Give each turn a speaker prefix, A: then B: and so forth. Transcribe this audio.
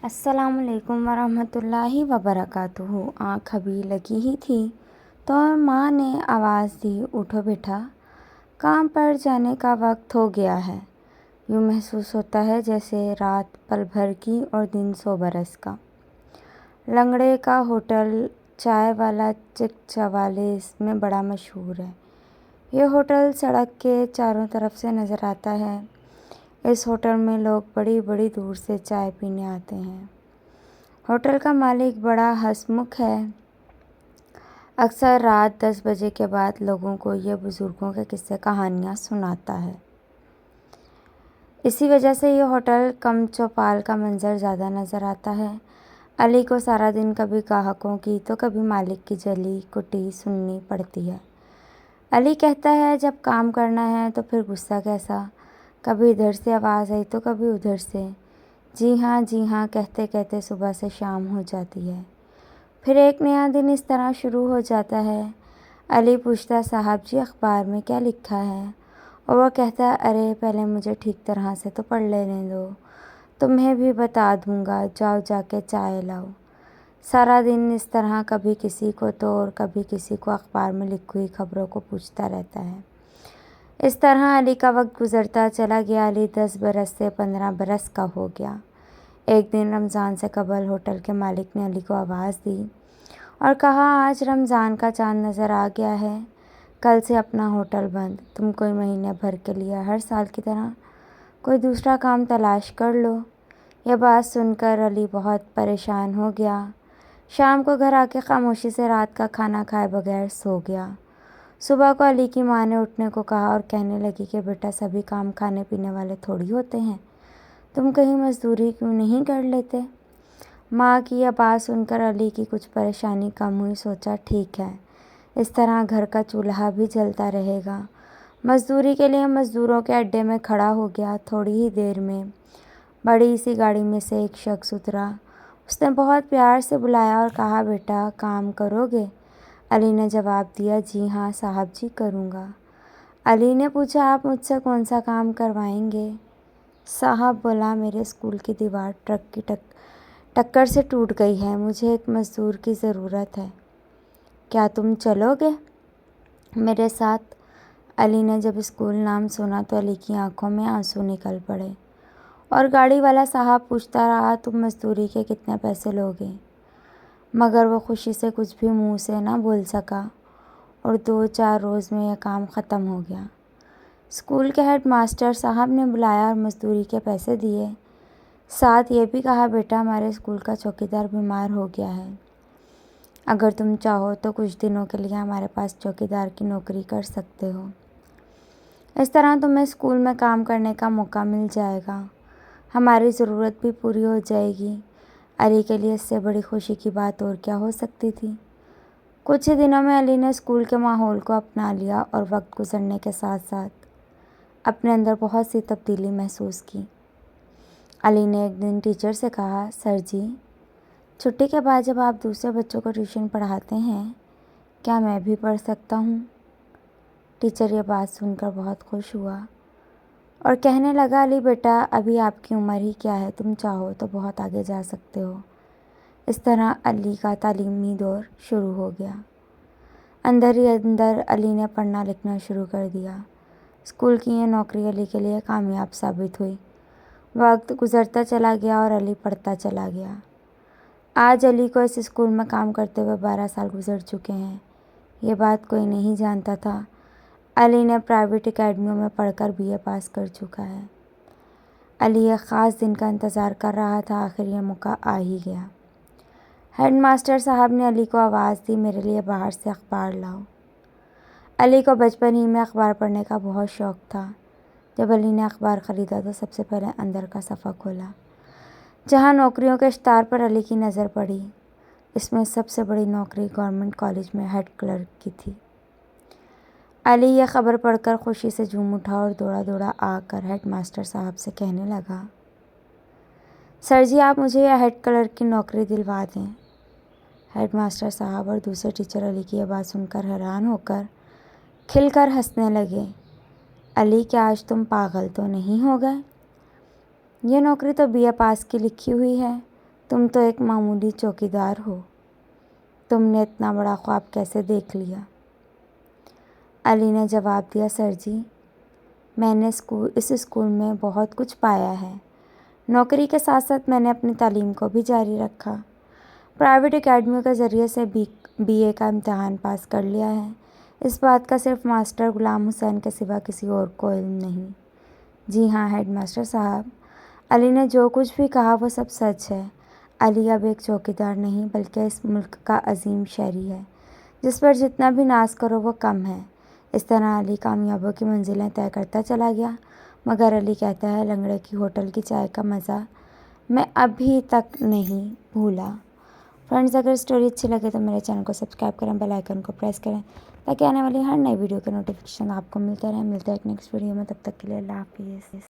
A: السلام علیکم ورحمۃ اللہ وبرکاتہ۔ آنکھ ابھی لگی ہی تھی تو ماں نے آواز دی، اٹھو بیٹا، کام پر جانے کا وقت ہو گیا ہے۔ یوں محسوس ہوتا ہے جیسے رات پل بھر کی اور دن 100 برس کا۔ لنگڑے کا ہوٹل چائے والا چک 44 میں بڑا مشہور ہے۔ یہ ہوٹل سڑک کے چاروں طرف سے نظر آتا ہے۔ اس ہوٹل میں لوگ بڑی بڑی دور سے چائے پینے آتے ہیں۔ ہوٹل کا مالک بڑا ہنسمکھ ہے۔ اکثر رات 10 بجے کے بعد لوگوں کو یہ بزرگوں کے قصے کہانیاں سناتا ہے۔ اسی وجہ سے یہ ہوٹل کم چوپال کا منظر زیادہ نظر آتا ہے۔ علی کو سارا دن کبھی گاہکوں کی تو کبھی مالک کی جلی کٹی سننی پڑتی ہے۔ علی کہتا ہے جب کام کرنا ہے تو پھر غصہ کیسا، کبھی ادھر سے آواز آئی تو کبھی ادھر سے، جی ہاں کہتے کہتے صبح سے شام ہو جاتی ہے۔ پھر ایک نیا دن اس طرح شروع ہو جاتا ہے۔ علی پوچھتا، صاحب جی اخبار میں کیا لکھا ہے؟ اور وہ کہتا، ارے پہلے مجھے ٹھیک طرح سے تو پڑھ لینے دو، تمہیں بھی بتا دوں گا، جاؤ جا کے چائے لاؤ۔ سارا دن اس طرح کبھی کسی کو تو اور کبھی کسی کو اخبار میں لکھی ہوئی خبروں کو پوچھتا رہتا ہے۔ اس طرح علی کا وقت گزرتا چلا گیا۔ علی 10 برس سے 15 برس کا ہو گیا۔ ایک دن رمضان سے قبل ہوٹل کے مالک نے علی کو آواز دی اور کہا، آج رمضان کا چاند نظر آ گیا ہے، کل سے اپنا ہوٹل بند، تم کوئی مہینے بھر کے لیے ہر سال کی طرح کوئی دوسرا کام تلاش کر لو۔ یہ بات سن کر علی بہت پریشان ہو گیا۔ شام کو گھر آ کے خاموشی سے رات کا کھانا کھائے بغیر سو گیا۔ صبح کو علی کی ماں نے اٹھنے کو کہا اور کہنے لگی کہ بیٹا سبھی کام کھانے پینے والے تھوڑی ہوتے ہیں، تم کہیں مزدوری کیوں نہیں کر لیتے؟ ماں کی یہ بات سن کر علی کی کچھ پریشانی کم ہوئی۔ سوچا ٹھیک ہے، اس طرح گھر کا چولہا بھی جلتا رہے گا۔ مزدوری کے لیے مزدوروں کے اڈے میں کھڑا ہو گیا۔ تھوڑی ہی دیر میں بڑی سی گاڑی میں سے ایک شخص اترا۔ اس نے بہت پیار سے بلایا اور کہا، بیٹا کام کرو گے؟ علی نے جواب دیا، جی ہاں صاحب جی کروں گا۔ علی نے پوچھا، آپ مجھ سے کون سا کام کروائیں گے؟ صاحب بولا، میرے اسکول کی دیوار ٹرک کی ٹکر سے ٹوٹ گئی ہے، مجھے ایک مزدور کی ضرورت ہے، کیا تم چلو گے میرے ساتھ؟ علی نے جب اسکول نام سنا تو علی کی آنکھوں میں آنسو نکل پڑے اور گاڑی والا صاحب پوچھتا رہا، تم مزدوری کے کتنے پیسے لوگے؟ مگر وہ خوشی سے کچھ بھی منہ سے نہ بول سکا اور 2-4 روز میں یہ کام ختم ہو گیا۔ اسکول کے ہیڈ ماسٹر صاحب نے بلایا اور مزدوری کے پیسے دیے، ساتھ یہ بھی کہا، بیٹا ہمارے اسکول کا چوکیدار بیمار ہو گیا ہے، اگر تم چاہو تو کچھ دنوں کے لیے ہمارے پاس چوکیدار کی نوکری کر سکتے ہو، اس طرح تمہیں اسکول میں کام کرنے کا موقع مل جائے گا، ہماری ضرورت بھی پوری ہو جائے گی۔ علی کے لیے اس سے بڑی خوشی کی بات اور کیا ہو سکتی تھی۔ کچھ ہی دنوں میں علی نے اسکول کے ماحول کو اپنا لیا اور وقت گزرنے کے ساتھ ساتھ اپنے اندر بہت سی تبدیلی محسوس کی۔ علی نے ایک دن ٹیچر سے کہا، سر جی چھٹی کے بعد جب آپ دوسرے بچوں کو ٹیوشن پڑھاتے ہیں، کیا میں بھی پڑھ سکتا ہوں؟ ٹیچر یہ بات سن کر بہت خوش ہوا اور کہنے لگا، علی بیٹا ابھی آپ کی عمر ہی کیا ہے، تم چاہو تو بہت آگے جا سکتے ہو۔ اس طرح علی کا تعلیمی دور شروع ہو گیا۔ اندر ہی اندر علی نے پڑھنا لکھنا شروع کر دیا۔ اسکول کی یہ نوکری علی کے لیے کامیاب ثابت ہوئی۔ وقت گزرتا چلا گیا اور علی پڑھتا چلا گیا۔ آج علی کو اس اسکول میں کام کرتے ہوئے 12 سال گزر چکے ہیں۔ یہ بات کوئی نہیں جانتا تھا، علی نے پرائیویٹ اکیڈمیوں میں پڑھ کر BA پاس کر چکا ہے۔ علی ایک خاص دن کا انتظار کر رہا تھا، آخر یہ موقع آ ہی گیا۔ ہیڈ ماسٹر صاحب نے علی کو آواز دی، میرے لیے باہر سے اخبار لاؤ۔ علی کو بچپن ہی میں اخبار پڑھنے کا بہت شوق تھا۔ جب علی نے اخبار خریدا تو سب سے پہلے اندر کا صفحہ کھولا، جہاں نوکریوں کے اشتہار پر علی کی نظر پڑی۔ اس میں سب سے بڑی نوکری گورنمنٹ کالج میں ہیڈ کلرک کی تھی۔ علی یہ خبر پڑھ کر خوشی سے جھوم اٹھا اور دوڑا دوڑا آ کر ہیڈ ماسٹر صاحب سے کہنے لگا، سر جی آپ مجھے یہ ہیڈ کلرک کی نوکری دلوا دیں۔ ہیڈ ماسٹر صاحب اور دوسرے ٹیچر علی کی یہ بات سن کر حیران ہو کر کھل کر ہنسنے لگے۔ علی کیا آج تم پاگل تو نہیں ہو گئے؟ یہ نوکری تو BA پاس کی لکھی ہوئی ہے، تم تو ایک معمولی چوکیدار ہو، تم نے اتنا بڑا خواب کیسے دیکھ لیا؟ علی نے جواب دیا، سر جی، میں نے اس اسکول میں بہت کچھ پایا ہے۔ نوکری کے ساتھ ساتھ میں نے اپنی تعلیم کو بھی جاری رکھا۔ پرائیویٹ اکیڈمیوں کے ذریعے سے بی اے کا امتحان پاس کر لیا ہے۔ اس بات کا صرف ماسٹر غلام حسین کے سوا کسی اور کو علم نہیں۔ جی ہاں ہیڈ ماسٹر صاحب، علی نے جو کچھ بھی کہا وہ سب سچ ہے۔ علی اب ایک چوکیدار نہیں بلکہ اس ملک کا عظیم شہری ہے، جس پر جتنا بھی ناز کرو وہ کم ہے۔ اس طرح علی کامیابیوں کی منزلیں طے کرتا چلا گیا، مگر علی کہتا ہے، لنگڑے کی ہوٹل کی چائے کا مزہ میں ابھی تک نہیں بھولا۔ فرینڈز، اگر اسٹوری اچھی لگے تو میرے چینل کو سبسکرائب کریں، بیل آئیکن کو پریس کریں تاکہ آنے والی ہر نئی ویڈیو کے نوٹیفیکیشن آپ کو ملتے رہیں۔ ملتے ہیں ایک نیکسٹ ویڈیو میں، تب تک کے لیے اللہ حافظ۔